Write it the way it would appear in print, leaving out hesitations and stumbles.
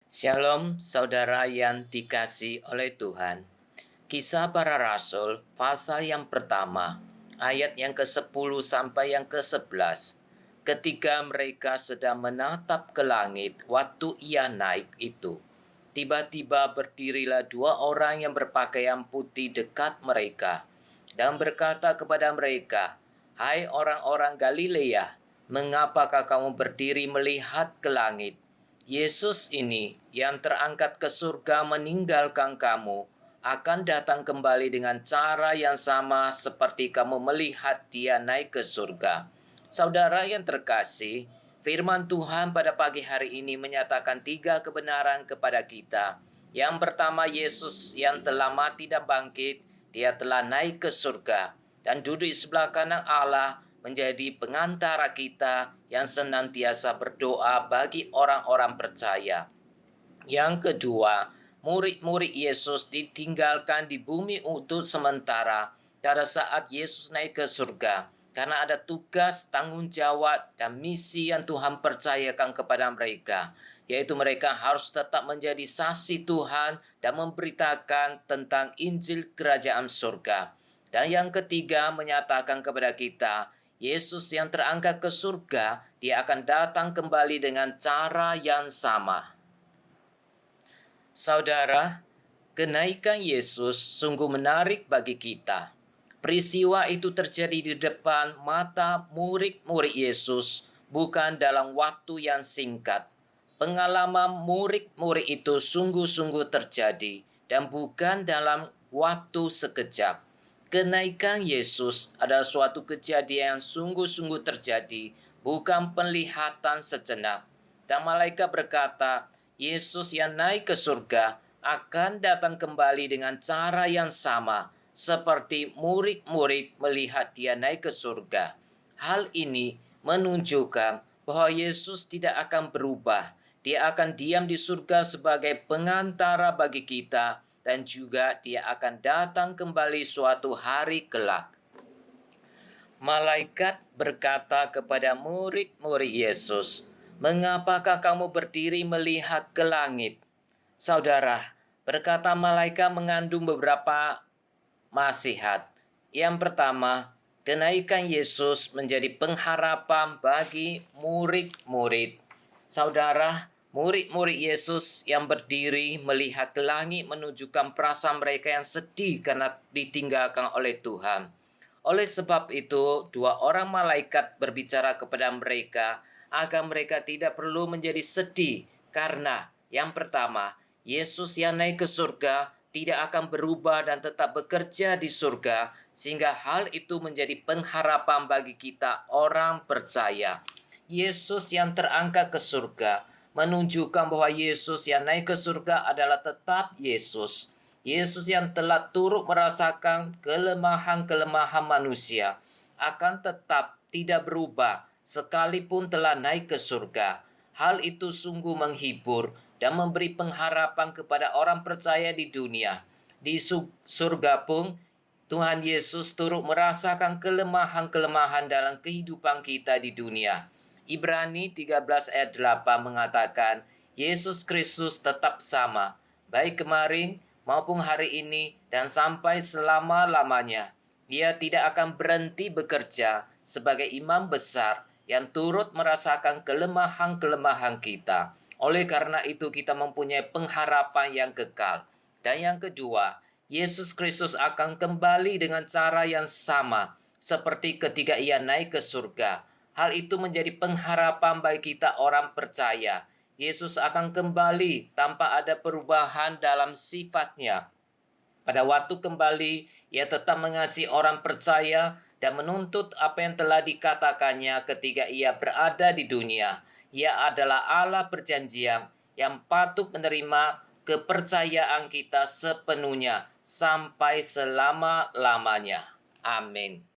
Shalom saudara yang dikasihi oleh Tuhan. Kisah para Rasul pasal yang pertama, ayat yang ke-10 sampai yang ke-11. Ketika mereka sedang menatap ke langit waktu ia naik itu, tiba-tiba berdirilah dua orang yang berpakaian putih dekat mereka dan berkata kepada mereka, "Hai orang-orang Galilea, mengapakah kamu berdiri melihat ke langit? Yesus ini yang terangkat ke surga meninggalkan kamu akan datang kembali dengan cara yang sama seperti kamu melihat dia naik ke surga." Saudara yang terkasih, firman Tuhan pada pagi hari ini menyatakan tiga kebenaran kepada kita. Yang pertama, Yesus yang telah mati dan bangkit, dia telah naik ke surga dan duduk di sebelah kanan Allah, menjadi pengantara kita yang senantiasa berdoa bagi orang-orang percaya. Yang kedua, murid-murid Yesus ditinggalkan di bumi untuk sementara pada saat Yesus naik ke surga, karena ada tugas, tanggung jawab, dan misi yang Tuhan percayakan kepada mereka, yaitu mereka harus tetap menjadi saksi Tuhan dan memberitakan tentang Injil Kerajaan Surga. Dan yang ketiga, menyatakan kepada kita, Yesus yang terangkat ke surga, dia akan datang kembali dengan cara yang sama. Saudara, kenaikan Yesus sungguh menarik bagi kita. Peristiwa itu terjadi di depan mata murid-murid Yesus, bukan dalam waktu yang singkat. Pengalaman murid-murid itu sungguh-sungguh terjadi dan bukan dalam waktu sekejap. Kenaikan Yesus adalah suatu kejadian yang sungguh-sungguh terjadi, bukan penglihatan sejenak. Dan malaikat berkata, Yesus yang naik ke surga akan datang kembali dengan cara yang sama seperti murid-murid melihat dia naik ke surga. Hal ini menunjukkan bahwa Yesus tidak akan berubah. Dia akan diam di surga sebagai pengantara bagi kita, dan juga dia akan datang kembali suatu hari kelak. Malaikat berkata kepada murid-murid Yesus, "Mengapakah kamu berdiri melihat ke langit?" Saudara, berkata malaikat mengandung beberapa nasihat. Yang pertama, kenaikan Yesus menjadi pengharapan bagi murid-murid. Saudara, murid-murid Yesus yang berdiri melihat ke langit menunjukkan perasaan mereka yang sedih karena ditinggalkan oleh Tuhan. Oleh sebab itu, dua orang malaikat berbicara kepada mereka agar mereka tidak perlu menjadi sedih, karena yang pertama, Yesus yang naik ke surga tidak akan berubah dan tetap bekerja di surga, sehingga hal itu menjadi pengharapan bagi kita orang percaya. Yesus yang terangkat ke surga menunjukkan bahwa Yesus yang naik ke surga adalah tetap Yesus. Yesus yang telah turut merasakan kelemahan-kelemahan manusia akan tetap tidak berubah sekalipun telah naik ke surga. Hal itu sungguh menghibur dan memberi pengharapan kepada orang percaya di dunia. Di surga pun Tuhan Yesus turut merasakan kelemahan-kelemahan dalam kehidupan kita di dunia. Ibrani 13 ayat 8 mengatakan, Yesus Kristus tetap sama, baik kemarin maupun hari ini dan sampai selama-lamanya. Dia tidak akan berhenti bekerja sebagai imam besar yang turut merasakan kelemahan-kelemahan kita. Oleh karena itu kita mempunyai pengharapan yang kekal. Dan yang kedua, Yesus Kristus akan kembali dengan cara yang sama seperti ketika ia naik ke surga. Hal itu menjadi pengharapan bagi kita orang percaya. Yesus akan kembali tanpa ada perubahan dalam sifatnya. Pada waktu kembali, ia tetap mengasihi orang percaya dan menuntut apa yang telah dikatakannya ketika ia berada di dunia. Ia adalah Allah perjanjian yang patut menerima kepercayaan kita sepenuhnya sampai selama-lamanya. Amin.